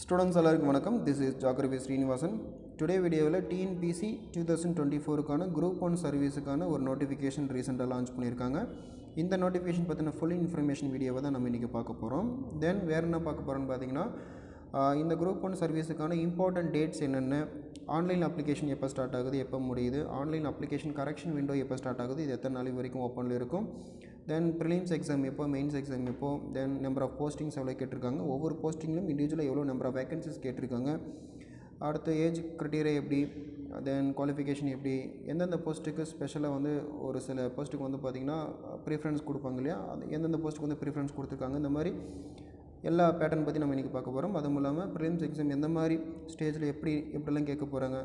Students எல்லாருக்கும் வணக்கம். This is Jagravi Srinivasan. Today வீடியோவில் TNPC 2024க்கான குரூப் 1 சர்வீஸுக்கான ஒரு நோட்டிஃபிகேஷன் ரீசெண்டாக லான்ச் பண்ணியிருக்காங்க. இந்த நோட்டிஃபிகேஷன் பற்றின ஃபுல் இன்ஃபர்மேஷன் வீடியோவை தான் நம்ம இன்றைக்கி பார்க்க போகிறோம். தென் வேறு என்ன பார்க்க போகிறோன்னு பார்த்தீங்கன்னா, இந்த குரூப் 1 சர்வீஸுக்கான இம்பார்ட்டன்ட் டேட்ஸ் என்னென்ன, ஆன்லைன் அப்ளிகேஷன் எப்போ ஸ்டார்ட் ஆகுது, எப்போ முடியுது, ஆன்லைன் அப்ளிகேஷன் கரெக்ஷன் விண்டோ எப்போ ஸ்டார்ட் ஆகுது, இது எத்தனை நாளைக்கு வரைக்கும் ஓப்பனில் இருக்கும், தென் ப்ரிலிம்ஸ் எக்ஸாம் எப்போ, மெயின்ஸ் எக்ஸாம் எப்போ, தென் நம்பர் ஆஃப் போஸ்டிங்ஸ் எவ்வளோ கேட்டிருக்காங்க, ஒவ்வொரு போஸ்டிங்லையும் இண்டிவிஜுவலாக எவ்வளோ நம்பர் ஆஃப் வேகன்சிஸ் கேட்டிருக்காங்க, அடுத்து ஏஜ் க்ரைட்டீரியா எப்படி, தென் குவாலிஃபிகேஷன் எப்படி, எந்தெந்த போஸ்ட்டுக்கு ஸ்பெஷலாக வந்து ஒரு சில போஸ்ட்டுக்கு வந்து பார்த்திங்கன்னா ப்ரிஃபரன்ஸ் கொடுப்பாங்க இல்லையா, அது எந்தெந்த போஸ்ட்டுக்கு வந்து ப்ரிஃபரன்ஸ் கொடுத்துருக்காங்க, இந்த மாதிரி எல்லா பேட்டர்ன் பற்றி நம்ம இன்றைக்கி பார்க்க போகிறோம். அதுவும் இல்லாமல் ப்ரிலிம்ஸ் எக்ஸாம் எந்த மாதிரி ஸ்டேஜில் எப்படிலாம் கேட்க போகிறாங்க,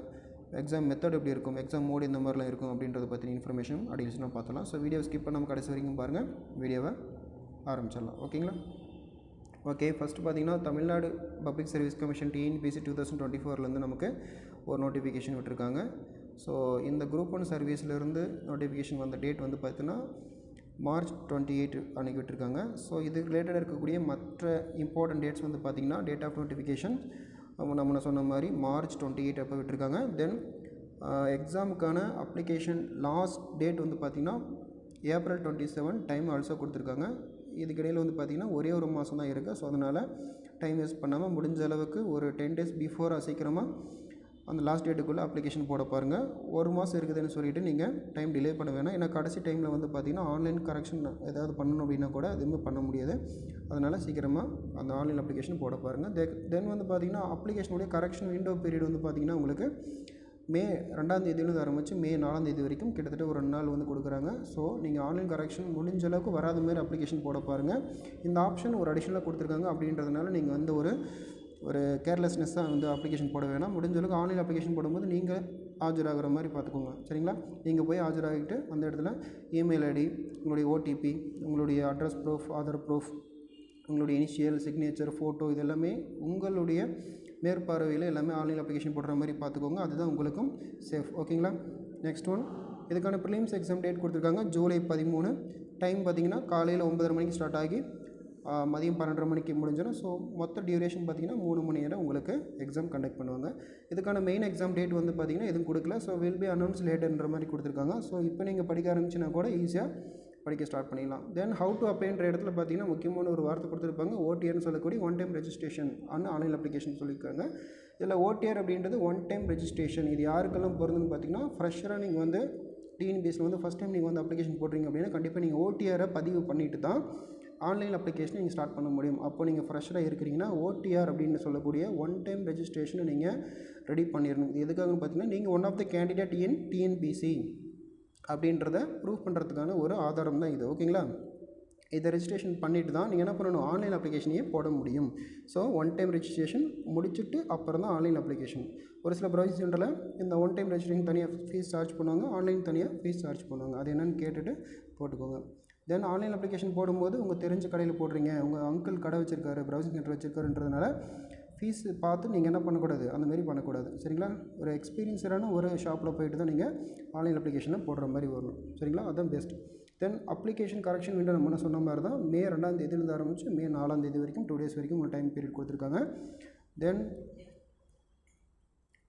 எக்ஸாம் மெத்தட் எப்படி இருக்கும், எக்ஸாம் மோட் இந்த மாதிரிலாம் இருக்கும் அப்படின்றத பற்றின இன்ஃபர்மேஷன் அடிஷனாக பார்த்தலாம். ஸோ வீடியோ ஸ்கிப் பண்ணாமல் கடைசி வரைக்கும் பாருங்கள். வீடியோவை ஆரம்பிச்சிடலாம். ஓகேங்களா? ஓகே, ஃபஸ்ட்டு பார்த்திங்கன்னா Tamil Nadu public service commission TNPC 2024 நமக்கு ஒரு நோட்டிஃபிகேஷன் விட்டுருக்காங்க. ஸோ இந்த குரூப் 1 சர்வீஸ்லேருந்து நோட்டிஃபிகேஷன் வந்த டேட் வந்து பார்த்தீங்கன்னா March 28 அன்றைக்கி விட்டுருக்காங்க. ஸோ இது ரிலேட்டடாக இருக்கக்கூடிய மற்ற இம்பார்ட்டன்ட் டேட்ஸ் வந்து பார்த்திங்கன்னா டேட் ஆஃப் நோட்டிஃபிகேஷன் நம்ம சொன்ன மாதிரி March 28 அப்போ விட்டுருக்காங்க. தென் எக்ஸாமுக்கான அப்ளிகேஷன் லாஸ்ட் டேட் வந்து பார்த்திங்கன்னா April 27 டைம் ஆல்சோ கொடுத்துருக்காங்க. இதுக்கிடையில் வந்து பார்த்திங்கன்னா ஒரே ஒரு மாதம் தான் இருக்குது. ஸோ அதனால் டைம் வேஸ்ட் பண்ணாமல் முடிஞ்ச அளவுக்கு ஒரு 10 days பிஃபோராக சீக்கிரமாக அந்த லாஸ்ட் டேட்டுக்குள்ளே அப்ளிகேஷன் போட பாருங்கள். ஒரு மாதம் இருக்குதுன்னு சொல்லிவிட்டு நீங்கள் டைம் டிலே பண்ண வேணாம். ஏன்னா கடைசி டைமில் வந்து பார்த்திங்கன்னா ஆன்லைன் கரெக்ஷன் ஏதாவது பண்ணணும் அப்படின்னா கூட எதுவுமே பண்ண முடியாது. அதனால் சீக்கிரமாக அந்த ஆன்லைன் அப்ளிகேஷன் போட பாருங்கள். தென் வந்து பார்த்திங்கன்னா அப்ளிகேஷனுடைய கரெக்ஷன் விண்டோ பீரியட் வந்து பார்த்திங்கன்னா உங்களுக்கு May 2 ஆரம்பித்து May 4 வரைக்கும் கிட்டத்தட்ட ஒரு 2 நாள் வந்து கொடுக்குறாங்க. ஸோ நீங்கள் ஆன்லைன் கரெக்ஷன் முடிஞ்ச அளவுக்கு வராத மாதிரி அப்ளிகேஷன் போட பாருங்கள். இந்த ஆப்ஷன் ஒரு அடிஷ்னலாக கொடுத்துருக்காங்க அப்படின்றதுனால நீங்கள் வந்து ஒரு கேர்லெஸ்னஸ்ஸாக வந்து அப்ளிகேஷன் போட வேணாம். முடிஞ்ச அளவுக்கு ஆன்லைன் அப்ளிகேஷன் போடும்போது நீங்கள் ஆஜராகிற மாதிரி பார்த்துக்கோங்க. சரிங்களா? நீங்கள் போய் ஆஜராகிட்டு அந்த இடத்துல இமெயில் ஐடி, உங்களுடைய OTP, உங்களுடைய அட்ரஸ் ப்ரூஃப், ஆதார் ப்ரூஃப், உங்களுடைய இனிஷியல், சிக்னேச்சர், ஃபோட்டோ, இது எல்லாமே உங்களுடைய மேற்பார்வையில் எல்லாமே ஆன்லைன் அப்ளிகேஷன் போடுற மாதிரி பார்த்துக்கோங்க. அதுதான் உங்களுக்கும் சேஃப். ஓகேங்களா? நெக்ஸ்ட் ஒன், இதுக்கான ப்ரிலிம்ஸ் எக்ஸாம் டேட் கொடுத்துருக்காங்க July 13. டைம் பார்த்திங்கன்னா காலையில் 9:30 மணிக்கு ஸ்டார்ட் ஆகி மதியம் 12:30 மணிக்கு முடிஞ்சிடும். ஸோ மொத்த டியூரேஷன் பார்த்திங்கன்னா 3 மணி நேரம் உங்களுக்கு எக்ஸாம் கண்டக்ட் பண்ணுவாங்க. இதுக்கான மெயின் எக்ஸாம் டேட் வந்து பார்த்திங்கன்னா எதுவும் கொடுக்கல. ஸோ வில் பி அனௌன்ஸ் லேட்டர்ன்ற மாதிரி கொடுத்துருக்காங்க. ஸோ இப்போ நீங்கள் படிக்க ஆரம்பிச்சுன்னா கூட ஈஸியாக படிக்க ஸ்டார்ட் பண்ணிடலாம். தென் ஹவு டு அப்ளைன்ற இடத்துல பார்த்திங்கன்னா முக்கியமான ஒரு வார்த்தை கொடுத்துருப்பாங்க. OTRன்னு சொல்லக்கூடிய one time registration online application சொல்லியிருக்காங்க. இதில் OTR அப்படின்றது ஒன் டைம் ரெஜிஸ்ட்ரேஷன். இது யாருக்கெல்லாம் பொருந்துன்னு பார்த்திங்கன்னா ஃப்ரெஷராக நீங்கள் வந்து TNPSல வந்து ஃபஸ்ட் டைம் நீங்கள் வந்து அப்ளிகேஷன் போடுறீங்க அப்படின்னா கண்டிப்பாக நீங்கள் OTRை பதிவு பண்ணிவிட்டு தான் ஆன்லைன் அப்ளிகேஷனை நீங்கள் ஸ்டார்ட் பண்ண முடியும். அப்போ நீங்கள் ஃப்ரெஷராக இருக்கிறீங்கன்னா OTR அப்படின்னு சொல்லக்கூடிய ஒன் டைம் ரெஜிஸ்ட்ரேஷனை நீங்கள் ரெடி பண்ணிடணும். இது எதுக்காகன்னு பார்த்தீங்கன்னா நீங்கள் one of the candidate in TNPC அப்படின்றத ப்ரூவ் பண்ணுறதுக்கான ஒரு ஆதாரம் தான் இது. ஓகேங்களா? இதை ரெஜிஸ்ட்ரேஷன் பண்ணிவிட்டு தான் நீங்கள் என்ன பண்ணணும், ஆன்லைன் அப்ளிகேஷனையே போட முடியும். ஸோ ஒன் டைம் ரெஜிஸ்ட்ரேஷன் முடிச்சுட்டு அப்புறம் தான் ஆன்லைன் அப்ளிகேஷன். ஒரு சில ப்ரௌசிங் சென்டரில் இந்த ஒன் டைம் ரெஜிஸ்ட்ரேஷன் தனியாக ஃபீஸ் சார்ஜ் பண்ணுவாங்க, ஆன்லைன் தனியாக ஃபீஸ் சார்ஜ் பண்ணுவாங்க. அது என்னென்னு கேட்டுட்டு போட்டுக்கோங்க. தென் ஆன்லைன் அப்ளிகேஷன் போடும்போது உங்கள் தெரிஞ்ச கடையில் போடுறீங்க, உங்கள் அங்கிள் கடை வச்சுருக்காரு, ப்ரௌசிங் சென்டர் வச்சுருக்காருன்றதுனால ஃபீஸ் பார்த்து நீங்கள் என்ன பண்ணக்கூடாது, அந்தமாரி பண்ணக்கூடாது. சரிங்களா? ஒரு எக்ஸ்பீரியன்ஸான ஒரு ஷாப்பில் போய்ட்டு தான் நீங்கள் ஆன்லைன் அப்ளிகேஷனை போடுற மாதிரி வரணும். சரிங்களா? அதுதான் பெஸ்ட். தென் அப்ளிகேஷன் கரெக்ஷன் விண்டோ நம்ம சொன்ன மாதிரி தான் May 2 ஆரம்பித்து May 4 வரைக்கும் 2 days வரைக்கும் ஒரு டைம் பீரியட் கொடுத்துருக்காங்க. தென்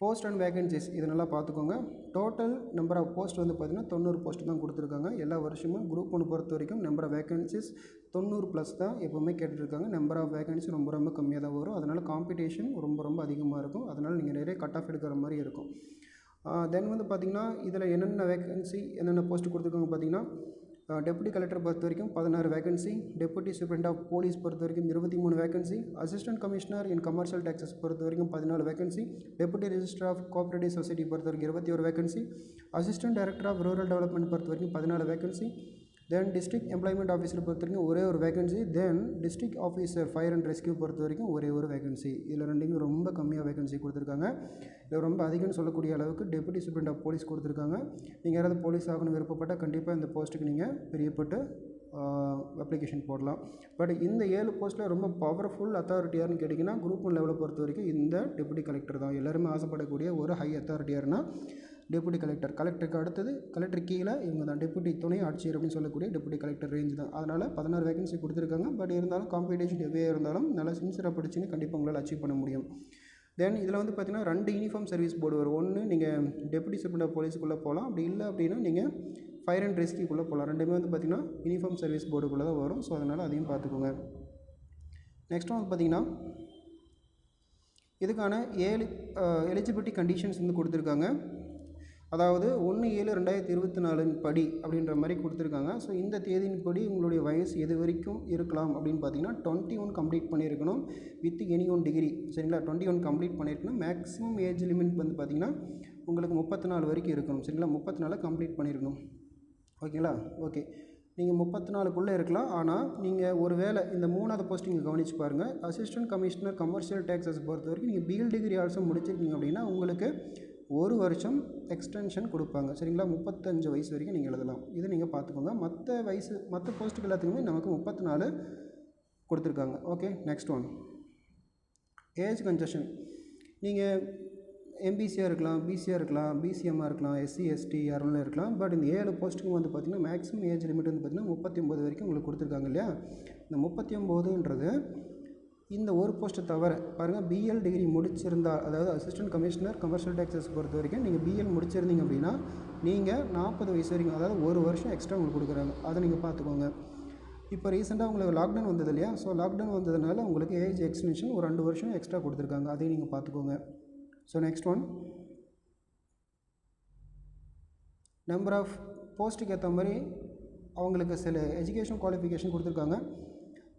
போஸ்ட் அண்ட் வேகன்சிஸ் இது நல்லா பார்த்துக்கோங்க. டோட்டல் நம்பர் ஆஃப் போஸ்ட் வந்து பார்த்திங்கன்னா 90 போஸ்ட் தான் கொடுத்துருக்காங்க. எல்லா வருஷமும் குரூப் 1 பொறுத்த வரைக்கும் நம்பர் ஆஃப் வேகன்சிஸ் 90+ தான் எப்போவுமே கேட்டுருக்காங்க. நம்பர் ஆஃப் வேகன்சி ரொம்ப கம்மியாக தான் வரும். அதனால் காம்படிஷன் ரொம்ப அதிகமாக இருக்கும். அதனால் நீங்கள் நிறைய கட் ஆஃப் எடுக்கிற மாதிரி இருக்கும். தென் வந்து பார்த்திங்கன்னா இதில் என்னென்ன வேகன்சி என்னென்ன போஸ்ட் கொடுத்துருக்காங்க பார்த்திங்கன்னா டெப்யூட்டி கலெக்டர் பொறுத்த வரைக்கும் 16 vacancy, deputy superintendent of police பொறுத்த வரைக்கும் 23 vacancy, assistant commissioner in commercial taxes பொறுத்த வரைக்கும் 14 vacancy, deputy registrar of cooperative society பொறுத்த வரைக்கும் 21 vacancy, assistant director of rural development பொறுத்த வரைக்கும் 14 vacancy, then district employment officer பொறுத்த வரைக்கும் ஒரே ஒரு vacancy, then district officer fire and rescue பொறுத்த வரைக்கும் ஒரே ஒரு வேகன்சி. இதில் ரெண்டுமே ரொம்ப கம்மியாக வேகன்சி கொடுத்துருக்காங்க. இதில் ரொம்ப அதிகம்னு சொல்லக்கூடிய அளவுக்கு டெப்யூட்டி சூப்பரண்ட் ஆஃப் போலீஸ் கொடுத்துருக்காங்க. நீங்கள் யாராவது போலீஸ் ஆகணும் விருப்பப்பட்டால் கண்டிப்பாக இந்த போஸ்ட்டுக்கு நீங்கள் பிரியப்பட்டு அப்ளிகேஷன் போடலாம். பட் இந்த 7 போஸ்ட்டில் ரொம்ப பவர்ஃபுல் அத்தாரிட்டி யாருன்னு கேட்டிங்கன்னா குரூப் 1 லெவலை பொறுத்த வரைக்கும் இந்த டெப்யூட்டி கலெக்டர் தான். எல்லாருமே ஆசைப்படக்கூடிய ஒரு ஹை அத்தாரிட்டி யாருன்னா டெபுட்டி கலெக்டர். கலெக்டருக்கு அடுத்தது கலெக்டர் கீழே இவங்க தான் டெபுட்டி துணை ஆட்சியர் அப்படின்னு சொல்லக்கூடிய டெபுட்டி கலெக்டர் ரேஞ்ச் தான். அதனால் 16 வேகன்சி கொடுத்துருக்காங்க. பட் இருந்தாலும் காம்படிஷன் எவ்வே இருந்தாலும் நல்லா சின்சியராக படிச்சுன்னு கண்டிப்பாக உங்களால் அச்சீவ் பண்ண முடியும். தென் இதில் வந்து பார்த்திங்கன்னா 2 யூனிஃபார்ம் சர்வீஸ் போர்டு வரும். ஒன்று நீங்கள் டெபுட்டி சூப்பரண்ட் ஆஃப் போலீஸுக்குள்ளே போகலாம், அப்படி இல்லை அப்படின்னா நீங்கள் ஃபயர் அண்ட் ரெஸ்கியூக்குள்ளே போகலாம். ரெண்டுமே வந்து பார்த்திங்கன்னா யூனிஃபார்ம் சர்வீஸ் போர்டுக்குள்ளே தான் வரும். ஸோ அதனால் அதையும் பார்த்துக்கோங்க. நெக்ஸ்ட் வந்து பார்த்திங்கன்னா இதுக்கான 7 எலிஜிபிலிட்டி கண்டிஷன்ஸ் வந்து கொடுத்துருக்காங்க. அதாவது 1/7/2024 படி அப்படின்ற மாதிரி கொடுத்துருக்காங்க. ஸோ இந்த தேதியின் படி உங்களுடைய வயசு எது வரைக்கும் இருக்கலாம் அப்படின்னு பார்த்தீங்கன்னா 21 கம்ப்ளீட் பண்ணியிருக்கணும் வித் எனி ஒன் டிகிரி. சரிங்களா, 21 கம்ப்ளீட் பண்ணியிருக்கணும். மேக்ஸிமம் ஏஜ் லிமிட் வந்து பார்த்திங்கன்னா உங்களுக்கு 34 வரைக்கும் இருக்கணும். சரிங்களா, 34 கம்ப்ளீட் பண்ணியிருக்கணும். ஓகேங்களா, ஓகே. நீங்கள் 34க்குள்ளே இருக்கலாம். ஆனால் நீங்கள் ஒரு வேளை இந்த 3வது போஸ்ட் நீங்கள் கவனித்து பாருங்கள். அசிஸ்டன்ட் கமிஷனர் கமர்ஷியல் டேக்ஸஸ் பொறுத்த வரைக்கும் நீங்கள் பிஎல் டிகிரி ஆல்சோ முடிச்சிருக்கீங்க அப்படின்னா உங்களுக்கு 1 வருஷம் எக்ஸ்டென்ஷன் கொடுப்பாங்க. சரிங்களா, 35 வயசு வரைக்கும் நீங்கள் எழுதலாம். இது நீங்கள் பார்த்துக்கோங்க. மற்ற போஸ்ட்டுக்கு எல்லாத்துக்குமே நமக்கு 34 கொடுத்துருக்காங்க. Okay, next one age concession. நீங்கள் எம்பிசியாக இருக்கலாம், பிசியாக இருக்கலாம், பிசிஎம்மாக இருக்கலாம், எஸ்சி எஸ்டி யாரெல்லாம் இருக்கலாம். பட் இந்த 7 போஸ்ட்டுக்கும் வந்து பார்த்திங்கன்னா மேக்ஸிமம் ஏஜ் லிமிட் வந்து பார்த்திங்கன்னா 39 வரைக்கும் உங்களுக்கு கொடுத்துருக்காங்க இல்லையா. இந்த 39ன்றது இந்த ஒரு போஸ்ட்டை தவிர பாருங்கள், பிஎல் டிகிரி முடிச்சிருந்தால், அதாவது அசிஸ்டன்ட் கமிஷனர் கமர்ஷியல் டேக்ஸஸ் பொறுத்த வரைக்கும் நீங்கள் பிஎல் முடிச்சிருந்தீங்க அப்படின்னா நீங்கள் 40 வயசு வரைக்கும், அதாவது 1 வருஷம் எக்ஸ்ட்ரா உங்களுக்கு கொடுக்குறாங்க. அதை நீங்கள் பார்த்துக்கோங்க. இப்போ ரீசெண்டாக உங்களுக்கு லாக்டவுன் வந்தது இல்லையா. ஸோ லாக்டவுன் வந்ததுனால உங்களுக்கு ஏஜ் எக்ஸ்டென்ஷன் ஒரு 2 வருஷம் எக்ஸ்ட்ரா கொடுத்துருக்காங்க. அதையும் நீங்கள் பார்த்துக்கோங்க. So next one number of போஸ்ட்டுக்கு ஏற்ற மாதிரி அவங்களுக்கு சில எஜுகேஷன் குவாலிஃபிகேஷன் கொடுத்துருக்காங்க.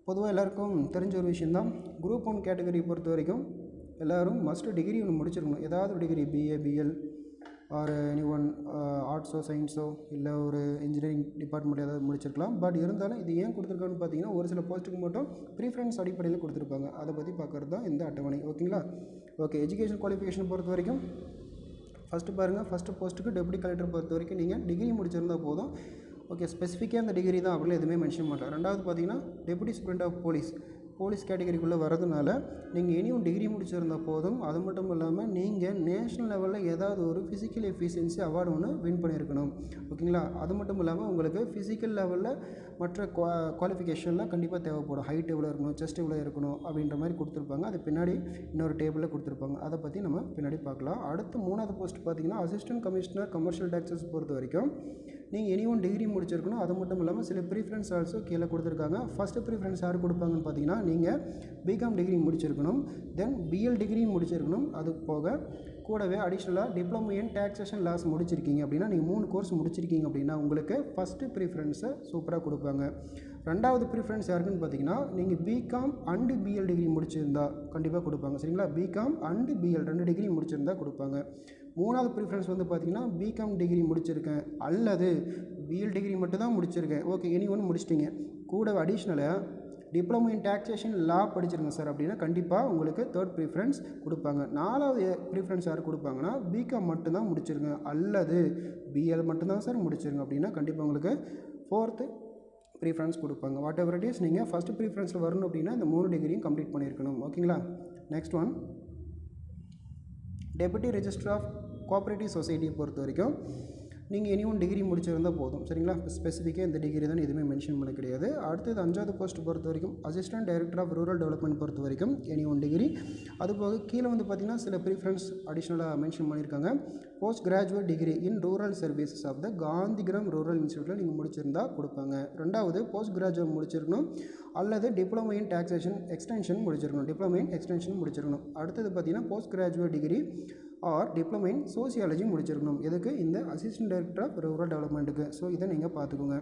பொதுவாக எல்லாருக்கும் தெரிஞ்ச ஒரு விஷயந்தான். குரூப் 1 கேட்டகரி பொறுத்த வரைக்கும் எல்லோரும் மஸ்ட்டு டிகிரி ஒன்று முடிச்சிருக்கணும். ஏதாவது ஒரு degree, BA, BL or any one ஆர்ட்ஸோ சயின்ஸோ இல்லை ஒரு இன்ஜினியரிங் டிபார்ட்மெண்ட் ஏதாவது முடிச்சிருக்கலாம். பட் இருந்தாலும் இது ஏன் கொடுத்துருக்கான்னு பார்த்தீங்கன்னா ஒரு சில போஸ்ட்டுக்கு மட்டும் ப்ரீஃபரன்ஸ் அடிப்படையில் கொடுத்துருப்பாங்க. அதை பற்றி பார்க்குறது தான் இந்த அட்டவணை. ஓகேங்களா, ஓகே. எஜுகேஷன் குவாலிஃபிகேஷன் பொறுத்த வரைக்கும் ஃபஸ்ட்டு பாருங்கள். ஃபஸ்ட்டு போஸ்ட்டுக்கு டெப்யூட்டி கலெக்டர் பொறுத்த வரைக்கும் நீங்கள் டிகிரி முடிச்சிருந்தால் போதும். ஓகே, ஸ்பெசிஃபிக்காக அந்த டிகிரி தான் அப்படின்னு எதுவுமே மென்ஷன் பண்ணல. ரெண்டாவது பார்த்தீங்கன்னா டெப்யூட்டி சூப்பரண்ட் ஆஃப் போலீஸ் கேட்டகரிக்குள்ளே வரதுனால நீங்கள் இனியும் டிகிரி முடிச்சிருந்தால் போதும். அது மட்டும் இல்லாமல் நீங்கள் நேஷ்னல் லெவலில் ஏதாவது ஒரு ஃபிசிக்கல் எஃபிஷியன்சி அவார்டு ஒன்று வின் பண்ணியிருக்கணும். ஓகேங்களா, அது மட்டும் இல்லாமல் உங்களுக்கு ஃபிசிக்கல் லெவலில் மற்ற குவாலிஃபிகேஷன்லாம் கண்டிப்பாக தேவைப்படும். ஹைட் எவ்வளோ இருக்கணும், செஸ்ட் எவ்வளோ இருக்கணும் அப்படின்ற மாதிரி கொடுத்துருப்பாங்க. அது பின்னாடி இன்னொரு டேபிளில் கொடுத்துருப்பாங்க. அதை பற்றி நம்ம பின்னாடி பார்க்கலாம். அடுத்து 3வது போஸ்ட் பார்த்தீங்கன்னா அசிஸ்டன்ட் கமிஷனர் கமர்ஷியல் டேக்ஸஸ் பொறுத்த வரைக்கும் நீங்கள் எனி ஒன் டிகிரி முடிச்சிருக்கணும். அது மட்டும் இல்லாமல் சில ப்ரீஃபரன்ஸ் ஆல்சோ கீழே கொடுத்துருக்காங்க. ஃபஸ்ட்டு ப்ரீஃபரன்ஸ் யார் கொடுப்பாங்கன்னு பார்த்தீங்கன்னா நீங்கள் பிகாம் டிகிரி முடிச்சிருக்கணும், தென் பிஎல் டிகிரி முடிச்சிருக்கணும். அது போக கூடவே அடிஷ்னலாக டிப்ளமோ இன் டாக்ஸேஷன் லாஸ் முடிச்சிருக்கீங்க அப்படின்னா நீங்கள் 3 கோர்ஸ் முடிச்சிருக்கீங்க அப்படின்னா உங்களுக்கு ஃபஸ்ட்டு ப்ரீஃபரன்ஸை சூப்பராக கொடுப்பாங்க. ரெண்டாவது ப்ரிஃபரன்ஸ் யாருக்குன்னு பார்த்தீங்கன்னா நீங்கள் பிகாம் அண்டு பிஎல் டிகிரி முடிச்சிருந்தா கண்டிப்பாக கொடுப்பாங்க. சரிங்களா, பிகாம் அண்டு பிஎல் 2 டிகிரி முடிச்சிருந்தா கொடுப்பாங்க. மூணாவது ப்ரிஃபரன்ஸ் வந்து பார்த்திங்கன்னா பிகாம் டிகிரி முடிச்சிருக்கேன் அல்லது பிஎல் டிகிரி மட்டும் தான் முடிச்சிருக்கேன், ஓகே எனி ஒன்று முடிச்சிட்டிங்க, கூட அடிஷ்னலாக டிப்ளமோ இன் டாக்ஸேஷன் லா படிச்சிருங்க சார் அப்படின்னா கண்டிப்பாக உங்களுக்கு தேர்ட் ப்ரிஃபரன்ஸ் கொடுப்பாங்க. நாலாவது ப்ரிஃபரன்ஸ் யார் கொடுப்பாங்கன்னா பிகாம் மட்டும்தான் முடிச்சிருங்க அல்லது பிஎல் மட்டும்தான் சார் முடிச்சிருங்க அப்படின்னா கண்டிப்பாக உங்களுக்கு ஃபோர்த்து ப்ரிஃபரன்ஸ் கொடுப்பாங்க. வாட் எவர் இட் இஸ், நீங்கள் ஃபஸ்ட்டு ப்ரிஃபரன்ஸில் வரணும் அப்படின்னா இந்த 3 டிகிரியும் கம்ப்ளீட் பண்ணியிருக்கணும். ஓகேங்களா, next one deputy register of cooperative சொசைட்டியை பொறுத்த வரைக்கும் நீங்கள் எனி ஒன் டிகிரி முடிச்சிருந்தால் போதும். சரிங்களா, ஸ்பெசிஃபிக்காக இந்த டிகிரி தான் எதுவுமே மென்ஷன் பண்ண கிடையாது. அடுத்தது 5வது போஸ்ட் பொறுத்த வரைக்கும் assistant director of rural development பொறுத்த வரைக்கும் எனி ஒன் டிகிரி. அதுபோக கீழே வந்து பார்த்திங்கன்னா சில ப்ரிஃபரன்ஸ் அடிஷ்னலாக மென்ஷன் பண்ணியிருக்காங்க. Post graduate degree in rural services of the Gandhigram rural இன்ஸ்டியூட்டில் நீங்கள் முடிச்சிருந்தால் கொடுப்பாங்க. ரெண்டாவது போஸ்ட் கிராஜுவேட் முடிச்சிருக்கணும் அல்லது டிப்ளமோ இன் டாக்ஸேஷன் எக்ஸ்டென்ஷன் முடிச்சிருக்கணும், டிப்ளமோ இன் எக்ஸ்டென்ஷன் முடிச்சிருக்கணும். அடுத்தது பார்த்திங்கன்னா post graduate degree or diploma in sociology முடிச்சிருக்கணும். எதுக்கு? இந்த அசிஸ்டன்ட் டைரக்டர் ஆஃப் ரூரல் டெவலப்மெண்ட்டுக்கு. ஸோ இதை நீங்கள் பார்த்துக்கோங்க.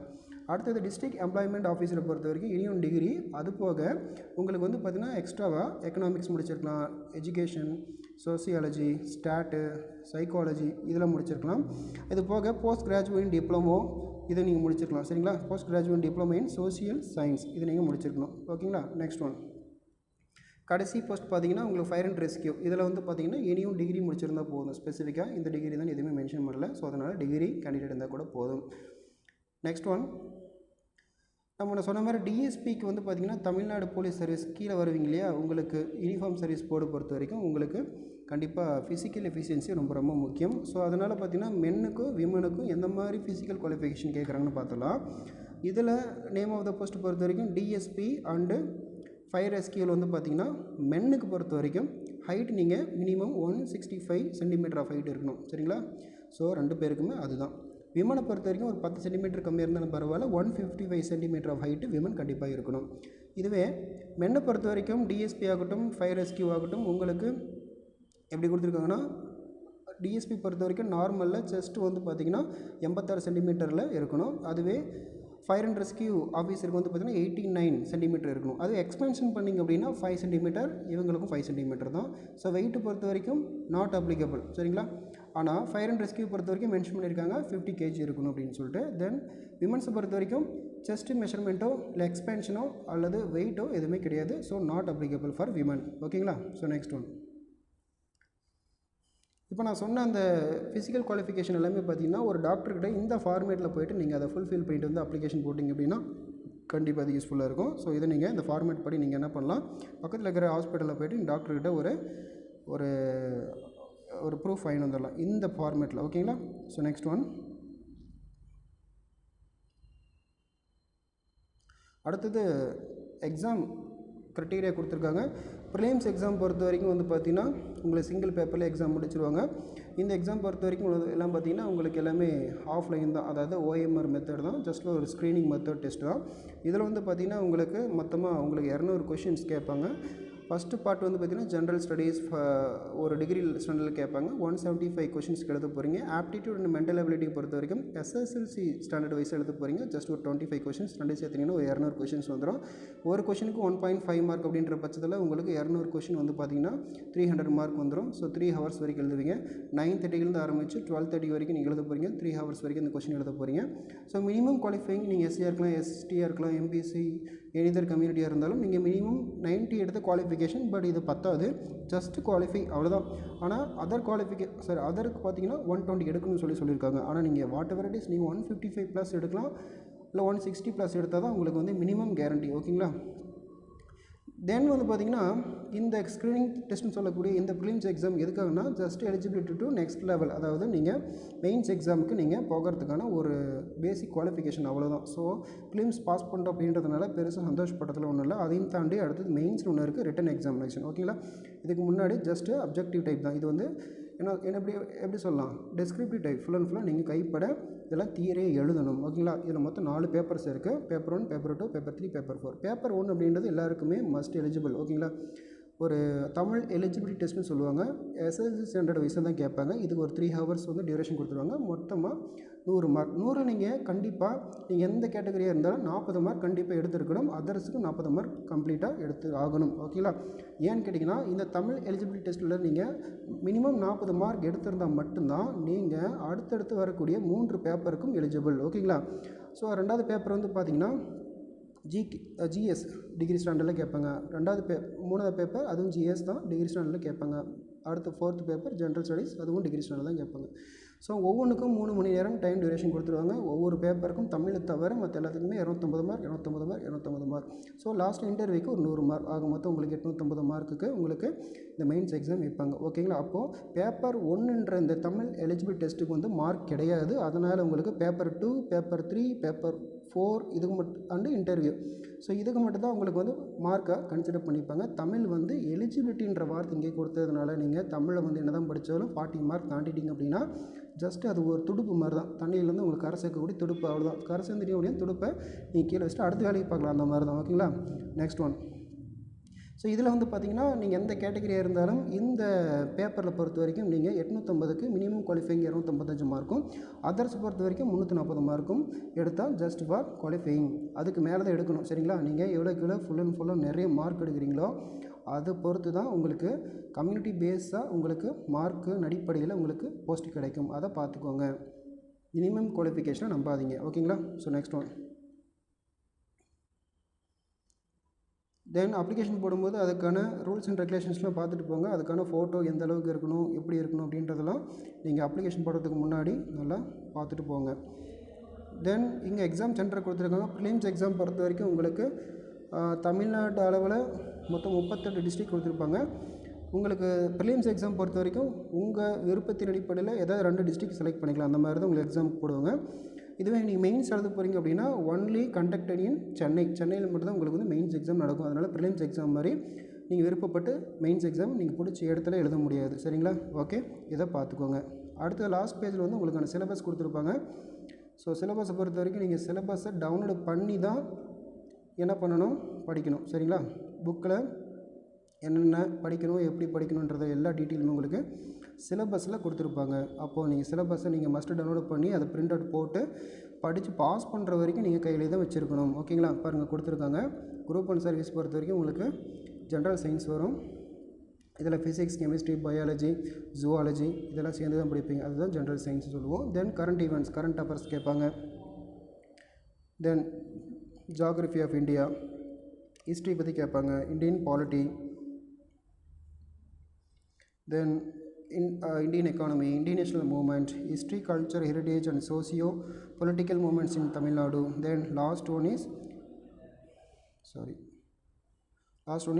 அடுத்தது டிஸ்ட்ரிக்ட் எம்ப்ளாய்மெண்ட் ஆஃபீஸரை பொறுத்த வரைக்கும் இனியும் டிகிரி. அது போக உங்களுக்கு வந்து பார்த்திங்கன்னா எக்ஸ்ட்ராவாக எக்கனாமிக்ஸ் முடிச்சிருக்கலாம், எஜுகேஷன், சோசியாலஜி, ஸ்டாட்டு, சைக்காலஜி இதில் முடிச்சிருக்கலாம். இது போக போஸ்ட் கிராஜுவேட் டிப்ளமோ இதை நீங்கள் முடிச்சிருக்கலாம். சரிங்களா, post graduate diploma in social science இதை நீங்கள் முடிச்சிருக்கணும். ஓகேங்களா, நெக்ஸ்ட் ஒன் கடைசி போஸ்ட் பார்த்தீங்கன்னா உங்களுக்கு ஃபயர் அண்ட் ரெஸ்கியூ. இதில் வந்து பார்த்தீங்கன்னா இனியும் டிகிரி முடிச்சிருந்தால் போதும். ஸ்பெசிஃபிக்காக இந்த டிகிரி தான் எதுவுமே மென்ஷன் பண்ணல. ஸோ அதனால் டிகிரி கேண்டிடேட் இருந்தால் கூட போதும். நெக்ஸ்ட் ஒன் நம்ம சொன்ன மாதிரி டிஎஸ்பிக்கு வந்து பார்த்திங்கன்னா தமிழ்நாடு போலீஸ் சர்வீஸ் கீழே வருவீங்க இல்லையா, உங்களுக்கு யூனிஃபார்ம் சர்வீஸ் போர்டு பொறுத்த வரைக்கும் உங்களுக்கு கண்டிப்பாக ஃபிசிக்கல் எஃபிஷியன்சி ரொம்ப ரொம்ப முக்கியம். ஸோ அதனால் பார்த்திங்கன்னா மென்னுக்கும் விமனுக்கும் எந்த மாதிரி ஃபிசிக்கல் குவாலிஃபிகேஷன் கேட்குறாங்கன்னு பார்த்தலாம். இதில் நேம் ஆஃப் த போஸ்ட் பொறுத்த வரைக்கும் டிஎஸ்பி அண்டு ஃபயர் ரெஸ்கியூவில் வந்து பார்த்திங்கன்னா மென்னுக்கு பொறுத்த வரைக்கும் ஹைட் நீங்கள் மினிமம் 165 சென்டிமீட்டர் ஆஃப் ஹைட் இருக்கணும். சரிங்களா? ஸோ 2 பேருக்குமே அதுதான். விமனை பொறுத்த வரைக்கும் ஒரு 10 சென்டிமீட்டர் கம்மியாக இருந்தாலும் பரவாயில்ல, 155 சென்டிமீட்டர் ஆஃப் ஹைட்டு விமன் கண்டிப்பாக இருக்கணும். இதுவே மென்னை பொறுத்த வரைக்கும் டிஎஸ்பி ஆகட்டும் ஃபயர் ரெஸ்கியூ ஆகட்டும் உங்களுக்கு எப்படி கொடுத்துருக்காங்கன்னா, டிஎஸ்பி பொறுத்த வரைக்கும் நார்மலில் செஸ்ட் வந்து பார்த்திங்கன்னா 86 சென்டிமீட்டரில் இருக்கணும். அதுவே ஃபயர் அண்ட் ரெஸ்கியூ ஆஃபீஸருக்கு வந்து பார்த்திங்கன்னா 89 சென்டிமீட்டர் இருக்கணும். அது எக்ஸ்பென்ஷன் பண்ணிங்க அப்படின்னா 5 சென்டிமீட்டர், இவங்களுக்கும் 5 சென்டிமீட்டர் தான். ஸோ வெயிட்டு பொறுத்த வரைக்கும் நாட் அப்ளிகபிள். சரிங்களா? ஆனால் ஃபயர் அண்ட் ரெஸ்கியூ பொறுத்த வரைக்கும் மென்ஷன் பண்ணியிருக்காங்க 50 kg இருக்கணும் அப்படின்னு சொல்லிட்டு. தென் விமன்ஸை பொறுத்த வரைக்கும் செஸ்ட் மெஷர்மெண்ட்டோ இல்லை எக்ஸ்பென்ஷனோ அல்லது வெயிட்டோ எதுவுமே கிடையாது. So not applicable for women. ஓகேங்களா? So next one. இப்போ நான் சொன்ன அந்த ஃபிசிக்கல் குவாலிஃபிகேஷன் எல்லாமே பார்த்திங்கன்னா ஒரு டாக்டர்கிட்ட இந்த ஃபார்மேட்டில் போய்ட்டு நீங்கள் அதை ஃபுல்ஃபில் பண்ணிட்டு வந்து அப்ளிகேஷன் போட்டிங்க அப்படின்னா கண்டிப்பாக அது யூஸ்ஃபுல்லாக இருக்கும். ஸோ இதை நீங்கள் இந்த ஃபார்மேட் படி நீங்கள் என்ன பண்ணலாம், பக்கத்தில் இருக்கிற ஹாஸ்பிட்டலில் போய்ட்டு நீங்கள் டாக்டர்கிட்ட ஒரு ப்ரூஃப் ஃபைன் வந்துடலாம் இந்த ஃபார்மேட்டில். ஓகேங்களா? So next one. அடுத்தது எக்ஸாம் க்ரைட்டீரியா கொடுத்துருக்காங்க. ப்ரிலிம்ஸ் எக்ஸாம் பொறுத்த வரைக்கும் வந்து பார்த்திங்கன்னா உங்களுக்கு சிங்கிள் பேப்பரில் எக்ஸாம் முடிச்சிருவாங்க. இந்த எக்ஸாம் பொறுத்த வரைக்கும் எல்லாம் பார்த்திங்கன்னா உங்களுக்கு எல்லாமே ஆஃப்லைன் தான், அதாவது OMR மெத்தட் தான், ஜஸ்ட் ஒரு ஸ்க்ரீனிங் மெத்தட் டெஸ்ட் தான். இதில் வந்து பார்த்திங்கன்னா உங்களுக்கு மொத்தமாக உங்களுக்கு 200 கொஷின்ஸ் கேட்பாங்க. ஃபஸ்ட்டு பார்ட் வந்து பார்த்திங்கன்னா ஜென்ரல் ஸ்டடீஸ் ஒரு டிகிரி ஸ்டாண்டர்டில் கேட்பாங்க. 175 கொஷின்ஸ்க்கு எழுத போகிறீங்க. ஆப்டிடியூட் அண்ட் மென்டல் அபிலிட்டி பொறுத்த வரைக்கும் SSLC ஸ்டாண்டர்ட் வைஸ் எழுத போகிறீங்க. ஜஸ்ட் ஒரு 25 கொஷின்ஸ், 2 சேர்த்திங்கன்னா ஒரு 200 கொஷின்ஸ் வந்துடும். ஒரு கொஷினுக்கு 1.5 மார்க் அப்படின்ற பட்சத்தில் உங்களுக்கு 200 கொஷின் வந்து பார்த்திங்கன்னா 300 மார்க் வந்துடும். ஸோ 3 ஹவர்ஸ் வரைக்கும் எழுதுவீங்க. 9:30 ஆரம்பித்து 12:30 வரைக்கும் நீங்கள் எழுத போகிறீங்க. 3 ஹவர்ஸ் வரைக்கும் இந்த கொஷின் எழுத போகிறீங்க. ஸோ மினிமம் குவாலிஃபைங் நீங்கள் SCயாக இருக்கலாம், STயாக இருக்கலாம், MPC எனிதர் கம்யூனிட்டியாக இருந்தாலும் நீங்கள் மினிமம் 90 எடுத்த குவாலிஃபிகேஷன். பட் இது பத்தாது, ஜஸ்ட் குவாலிஃபை அவ்வளோதான். ஆனால் அதருக்கு பார்த்தீங்கன்னா 120 எடுக்கணும்னு சொல்லியிருக்காங்க. ஆனால் நீங்கள் வாட் எவர் இட் இஸ் நீங்கள் 155 ப்ளஸ் எடுக்கலாம், இல்லை 160 ப்ளஸ் எடுத்தால் தான் உங்களுக்கு வந்து மினிமம் கேரண்டி. ஓகேங்களா? தென் வந்து பார்த்திங்கன்னா இந்த ஸ்க்ரீனிங் டெஸ்ட்னு சொல்லக்கூடிய இந்த ப்ரிலிம்ஸ் எக்ஸாம் எதுக்காகனா just eligibility to next level, அதாவது நீங்கள் மெயின்ஸ் எக்ஸாமுக்கு நீங்கள் போகிறதுக்கான ஒரு பேசிக் குவாலிஃபிகேஷன் அவ்வளோதான். ஸோ ப்ரிலிம்ஸ் பாஸ் பண்ணுறோம் அப்படின்றதுனால பெருசாக சந்தோஷப்பட்டதில் ஒன்றும் இல்லை. அதையும் தாண்டி அடுத்தது மெயின்ஸ் ஒன்று இருக்குது, ரிட்டன் எக்ஸாமினேஷன். ஓகேங்களா? இதுக்கு முன்னாடி ஜஸ்ட் அப்ஜெக்டிவ் டைப் தான். இது வந்து என்ன எப்படி சொல்லலாம், டெஸ்கிரிப்டிவ் டைப். ஃபுல் அண்ட் ஃபுல்லாக நீங்கள் கைப்பட இதெல்லாம் தியரியை எழுதணும். ஓகேங்களா? இதில் மொத்தம் 4 பேப்பர்ஸ் இருக்குது. Paper 1, paper 2, paper 3, paper 4. Paper 1 அப்படின்றது எல்லாருக்குமே மஸ்ட் எலிஜிபிள். ஓகேங்களா? ஒரு தமிழ் எலிஜிபிலிட்டி டெஸ்ட்னு சொல்லுவாங்க. SSLC ஸ்டாண்டர்ட் வைஸில் தான் கேட்பாங்க. இதுக்கு ஒரு 3 ஹவர்ஸ் வந்து டியூரேஷன் கொடுத்துருவாங்க. மொத்தமாக 100 மார்க். 100 நீங்கள் கண்டிப்பாக நீங்கள் எந்த கேட்டகரியாக இருந்தாலும் 40 மார்க் கண்டிப்பாக எடுத்துருக்கணும். அதர்ஸுக்கு 40 மார்க் கம்ப்ளீட்டாக எடுத்து ஆகணும். ஓகேங்களா? ஏன்னு கேட்டிங்கன்னா இந்த தமிழ் எலிஜிபிலிட்டி டெஸ்ட்டில் நீங்கள் மினிமம் 40 மார்க் எடுத்திருந்தால் மட்டும்தான் நீங்கள் அடுத்தடுத்து வரக்கூடிய 3 பேப்பருக்கும் எலிஜிபிள். ஓகேங்களா? ஸோ 2வது பேப்பர் வந்து பார்த்திங்கன்னா GS டிகிரி ஸ்டாண்டர்டில் கேட்பாங்க. 3வது பேப்பர் அதுவும் GS தான், டிகிரி ஸ்டாண்டர்டில் கேட்பாங்க. அடுத்து 4th பேப்பர் ஜென்ரல் ஸ்டடீஸ், அதுவும் டிகிரி ஸ்டாண்டர்டில் தான் கேட்பாங்க. ஸோ ஒவ்வொன்றுக்கும் 3 மணி நேரம் டைம் டியூரேஷன் கொடுத்துருவாங்க. ஒவ்வொரு பேப்பருக்கும் தமிழை தவிர மற்ற எல்லாத்துக்குமே 250 mark 250 mark 250 mark. So last இன்டர்வியூக்கு ஒரு 100 மார்க் ஆக மொத்தம் உங்களுக்கு 850 மார்க்குக்கு உங்களுக்கு இந்த மெயின்ஸ் எக்ஸாம் வைப்பாங்க. ஓகேங்களா? அப்போது பேப்பர் 1ன்ற இந்த தமிழ் எலிஜிபிள் டெஸ்ட்டுக்கு வந்து மார்க் கிடையாது. அதனால் உங்களுக்கு பேப்பர் 2, பேப்பர் 3, பேப்பர் 4 இதுக்கு மட்டும் அண்டு இன்டர்வியூ. ஸோ இதுக்கு மட்டும் தான் உங்களுக்கு வந்து மார்க்கை கன்சிடர் பண்ணிப்பாங்க. தமிழ் வந்து எலிஜிபிலிட்டின்ற வார்த்தை இங்கே கொடுத்ததுனால நீங்கள் தமிழில் வந்து என்ன தான் படித்தாலும் 40 மார்க் தாண்டிட்டீங்க அப்படின்னா ஜஸ்ட்டு அது ஒரு துடுப்பு மாதிரி தான். தண்ணியிலேருந்து உங்களுக்கு கரை சேர்க்கக்கூடிய துடுப்பு, அவ்வளோதான். கரை சேர்ந்துட்டீங்க அப்படின்னா துடுப்பை நீங்கள் கீழே வச்சுட்டு அடுத்த வேலைக்கு பார்க்கலாம், அந்த மாதிரி தான். ஓகேங்களா? Next one. ஸோ இதில் வந்து பார்த்திங்கன்னா நீங்கள் எந்த கேட்டகரியாக இருந்தாலும் இந்த பேப்பரில் பொறுத்த வரைக்கும் நீங்கள் 850க்கு மினிமம் குவாலிஃபைங் 255 மார்க்கும், அதர்ஸ் பொறுத்த வரைக்கும் 340 மார்க்கும் எடுத்தால் ஜஸ்ட் ஃபார் குவாலிஃபைங். அதுக்கு மேலே தான் எடுக்கணும். சரிங்களா? நீங்கள் எவ்வளோக்கு ஃபுல் அண்ட் ஃபுல்லாக நிறைய மார்க் எடுக்கிறீங்களோ அதை பொறுத்து தான் உங்களுக்கு கம்யூனிட்டி பேஸாக உங்களுக்கு மார்க்கு அடிப்படையில் உங்களுக்கு போஸ்ட் கிடைக்கும். அதை பார்த்துக்கோங்க. மினிமம் குவாலிஃபிகேஷனை நம்பாதீங்க. ஓகேங்களா? So next one. தென் அப்ளிகேஷன் போடும்போது அதுக்கான ரூல்ஸ் அண்ட் ரெகுலேஷன்ஸ்லாம் பார்த்துட்டு போங்க. அதுக்கான ஃபோட்டோ எந்த அளவுக்கு இருக்கணும், எப்படி இருக்கணும் அப்படின்றதெல்லாம் நீங்கள் அப்ளிகேஷன் போடுறதுக்கு முன்னாடி நல்லா பார்த்துட்டு போங்க. தென் இங்கே எக்ஸாம் சென்டர் கொடுத்துருக்காங்க. ப்ரிலிம்ஸ் எக்ஸாம் பொறுத்த வரைக்கும் உங்களுக்கு தமிழ்நாடு அளவில் மொத்தம் 38 டிஸ்ட்ரிக்ட் கொடுத்துருப்பாங்க. உங்களுக்கு ப்ரிலிம்ஸ் எக்ஸாம் பொறுத்த வரைக்கும் உங்கள் விருப்பத்தின் அடிப்படையில் ஏதாவது 2 டிஸ்ட்ரிக்ட் செலக்ட் பண்ணிக்கலாம். அந்த மாதிரி தான் உங்களுக்கு எக்ஸாம் போடுவாங்க. இதுவே நீங்கள் மெயின்ஸ் எழுத போகிறீங்க அப்படின்னா ஒன்லி கண்டக்டட் இன் சென்னையில் மட்டும்தான் உங்களுக்கு வந்து மெயின்ஸ் எக்ஸாம் நடக்கும். அதனால் ப்ரிலிம்ஸ் எக்ஸாம் மாதிரி நீங்கள் விருப்பப்பட்டு மெயின்ஸ் எக்ஸாம் நீங்கள் பிடிச்ச இடத்துல எழுத முடியாது. சரிங்களா? ஓகே, இதை பார்த்துக்கோங்க. அடுத்த லாஸ்ட் பேஜில் வந்து உங்களுக்கான சிலபஸ் கொடுத்துருப்பாங்க. ஸோ சிலபஸை பொறுத்த வரைக்கும் நீங்கள் சிலபஸை டவுன்லோடு பண்ணி தான் என்ன பண்ணணும், படிக்கணும். சரிங்களா? புக்கில் என்னென்ன படிக்கணும், எப்படி படிக்கணுன்றத எல்லா டீட்டெயிலுமே உங்களுக்கு சிலபஸில் கொடுத்துருப்பாங்க. அப்போது நீங்கள் சிலபஸை நீங்கள் மஸ்ட்டு டவுன்லோட் பண்ணி அதை பிரிண்ட் அவுட் போட்டு படித்து பாஸ் பண்ணுற வரைக்கும் நீங்கள் கையில் தான் வச்சுருக்கணும். ஓகேங்களா? பாருங்கள் கொடுத்துருக்காங்க. குரூப் 1 சர்வீஸ் பொறுத்த வரைக்கும் உங்களுக்கு ஜென்ரல் சயின்ஸ் வரும். இதில் ஃபிசிக்ஸ், கெமிஸ்ட்ரி, பயாலஜி, ஜூவாலஜி இதெல்லாம் சேர்ந்து தான் படிப்பீங்க. அதுதான் ஜென்ரல் சயின்ஸ் சொல்லுவோம். தென் கரண்ட் ஈவெண்ட்ஸ், கரண்ட் அஃபேர்ஸ் கேட்பாங்க. தென் ஜியாகிரஃபி ஆஃப் இந்தியா, ஹிஸ்ட்ரி பற்றி கேட்பாங்க. Indian polity, then Indian economy, Indian national movement, history, culture, heritage and socio-political movements in Tamil Nadu. Then last one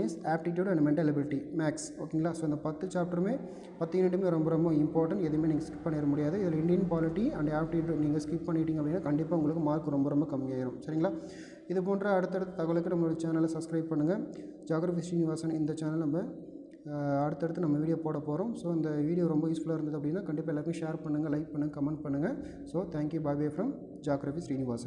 is aptitude and mental ability, max. ஓகேங்களா? So இந்த 10 சாப்டருமே 10 யூனிட்டுமே ரொம்ப ரொம்ப important. எதுவுமே நீங்கள் skip பண்ணிட முடியாது. இதில் இந்தியன் பாலிட்டி அண்ட் ஆப்டிடியூட் நீங்கள் ஸ்கிப் பண்ணிட்டீங்க அப்படின்னா கண்டிப்பாக உங்களுக்கு மார்க் ரொம்ப ரொம்ப கம்மியாயிரும். சரிங்களா? இது போன்ற அடுத்தடுத்த தகவலுக்கு நம்மளோட சேனலை சப்ஸ்கிரைப் பண்ணுங்கள். ஜியோகிராஃபி ஸ்ரீனிவாசன் இந்த சேனல் நம்ம அடுத்தடுத்து நம்ம வீடியோ போட போகிறோம். ஸோ இந்த வீடியோ ரொம்ப யூஸ்ஃபுல்லாக இருந்தது அப்படின்னா கண்டிப்பாக எல்லாருக்கும் ஷேர் பண்ணுங்கள், லைக் பண்ணுங்கள், கமெண்ட் பண்ணுங்கள். So thank you. Bye from geography Srinivasan.